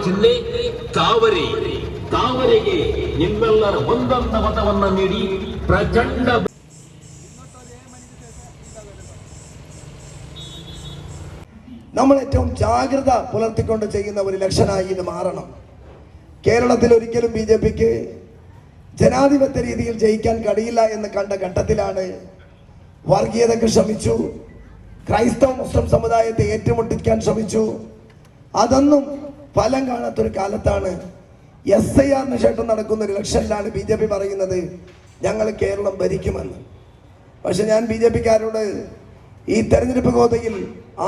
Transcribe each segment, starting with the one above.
ಚಿಹ್ನೆ ತಾವರೆ. ತಾವರೆಗೆ ನಿಮ್ಮೆಲ್ಲರ ಒಂದೊಂದು ಮತವನ್ನ ನೀಡಿ ಪ್ರಚಂಡ നമ്മൾ ഏറ്റവും ജാഗ്രത പുലർത്തിക്കൊണ്ട് ചെയ്യുന്ന ഒരു ഇലക്ഷനായി ഇത് മാറണം. കേരളത്തിൽ ഒരിക്കലും BJPക്ക് ജനാധിപത്യ രീതിയിൽ ജയിക്കാൻ കഴിയില്ല എന്ന് കണ്ട ഘട്ടത്തിലാണ് വർഗീയതയ്ക്ക് ശ്രമിച്ചു, ക്രൈസ്തവ മുസ്ലിം സമുദായത്തെ ഏറ്റുമുട്ടിക്കാൻ ശ്രമിച്ചു. അതൊന്നും ഫലം കാണാത്തൊരു കാലത്താണ് SIR ശേഷം നടക്കുന്ന ഒരു ഇലക്ഷനിലാണ് BJP പറയുന്നത് ഞങ്ങൾ കേരളം ഭരിക്കുമെന്ന്. പക്ഷെ ഞാൻ BJPക്കാരോട് ഈ തെരഞ്ഞെടുപ്പ് ഗോതയിൽ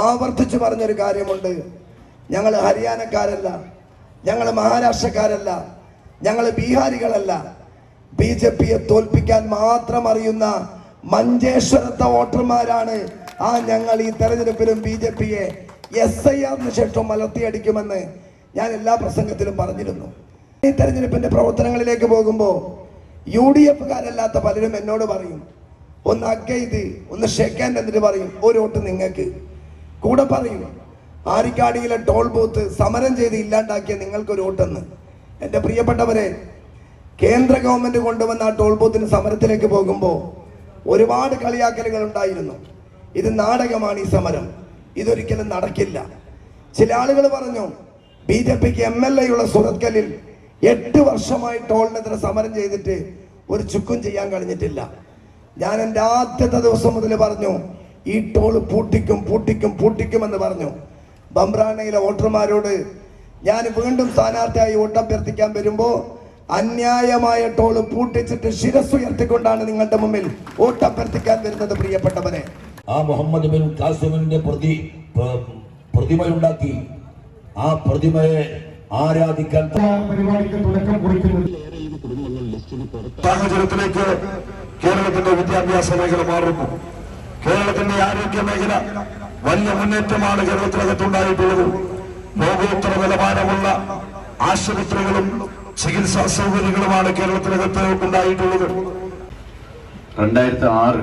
ആവർത്തിച്ചു പറഞ്ഞൊരു കാര്യമുണ്ട്. ഞങ്ങൾ ഹരിയാനക്കാരല്ല, ഞങ്ങൾ മഹാരാഷ്ട്രക്കാരല്ല, ഞങ്ങൾ ബീഹാരികളല്ല. BJPയെ തോൽപ്പിക്കാൻ മാത്രം അറിയുന്ന മഞ്ചേശ്വരത്തെ വോട്ടർമാരാണ്. ഞങ്ങൾ ഈ തെരഞ്ഞെടുപ്പിലും BJPയെ SIR ശേഷം മലർത്തിയടിക്കുമെന്ന് ഞാൻ എല്ലാ പ്രസംഗത്തിലും പറഞ്ഞിരുന്നു. ഈ തെരഞ്ഞെടുപ്പിന്റെ പ്രവർത്തനങ്ങളിലേക്ക് പോകുമ്പോൾ UDFക്കാരല്ലാത്ത പലരും എന്നോട് പറയും, ഒന്ന് അഗ്ഗെയ്ത് ഒന്ന് ഷേക്ക് ഹാൻഡ് എന്നിട്ട് പറയും ഒരു വോട്ട് നിങ്ങൾക്ക്. കൂടെ പറയും ആരിക്കാടിയിലെ ടോൾ ബൂത്ത് സമരം ചെയ്ത് ഇല്ലാണ്ടാക്കിയ നിങ്ങൾക്കൊരു വോട്ടെന്ന്. എൻ്റെ പ്രിയപ്പെട്ടവരെ, കേന്ദ്ര ഗവൺമെന്റ് കൊണ്ടുവന്ന ആ ടോൾ ബൂത്തിന് സമരത്തിലേക്ക് പോകുമ്പോൾ ഒരുപാട് കളിയാക്കലുകൾ ഉണ്ടായിരുന്നു. ഇത് നാടകമാണ്, ഈ സമരം ഇതൊരിക്കലും നടക്കില്ല. ചില ആളുകൾ പറഞ്ഞു BJPക്ക് MLA ഉള്ള സുറത്കലിൽ 8 വർഷമായി ടോളിനെതിരെ സമരം ചെയ്തിട്ട് ഒരു ചുക്കും ചെയ്യാൻ കഴിഞ്ഞിട്ടില്ല. ഞാൻ എൻ്റെ ആദ്യത്തെ ദിവസം മുതൽ പറഞ്ഞു ഈ ടോൾ പൂട്ടിക്കും എന്ന് പറഞ്ഞു. ബംബ്രാനയിലെ വോട്ടർമാരോട് ഞാൻ വീണ്ടും സ്ഥാനാർത്ഥിയായി വോട്ടഭ്യർത്ഥിക്കാൻ വരുമ്പോൾ അന്യായമായ ടോള് പൂട്ടിച്ചിട്ട് ശിരസ്സുയർത്തിക്കൊണ്ടാണ് നിങ്ങളുടെ മുമ്പിൽ വോട്ടഭ്യർത്ഥിക്കാൻ വരുന്നത്. പ്രിയപ്പെട്ടവരെ, ആ മുഹമ്മദ് ബിൻ ഖാസിമിന്റെ പ്രതിമയുണ്ടാക്കി ആ പ്രതിമയെ ആരാധിക്കാൻ പരിപാടിക്ക് തുടക്കം കുറിക്കുന്നത് സാഹചര്യത്തിലേക്ക് കേരളത്തിന്റെ വിദ്യാഭ്യാസ മേഖല മാറുന്നു. കേരളത്തിന്റെ ആരോഗ്യ മേഖല വലിയ മുന്നേറ്റമാണ് കേരളത്തിനകത്തുണ്ടായിട്ടുള്ളത്. ലോകോത്തര നിലവാരമുള്ള ആശുപത്രികളും ചികിത്സാ സൗകര്യങ്ങളുമാണ് കേരളത്തിനകത്ത് ഉണ്ടായിട്ടുള്ളത്. 2006,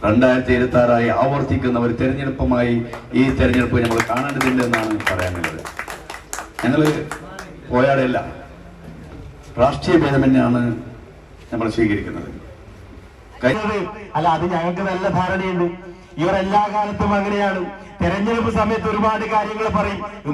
2026 ആവർത്തിക്കുന്ന ഒരു തെരഞ്ഞെടുപ്പുമായി ഈ തെരഞ്ഞെടുപ്പ് നമ്മൾ കാണേണ്ടതില്ല എന്നാണ് പറയാനുള്ളത്. ഞങ്ങൾ പോയാടെയല്ല, രാഷ്ട്രീയ ഭേദമന്യാണ് നമ്മൾ സ്വീകരിക്കുന്നത്. അല്ല, അത് ഞങ്ങൾക്ക് നല്ല ധാരണയുണ്ട്. ഇവർ എല്ലാ കാലത്തും അങ്ങനെയാണ്. തെരഞ്ഞെടുപ്പ് സമയത്ത് ഒരുപാട് കാര്യങ്ങൾ പറയും.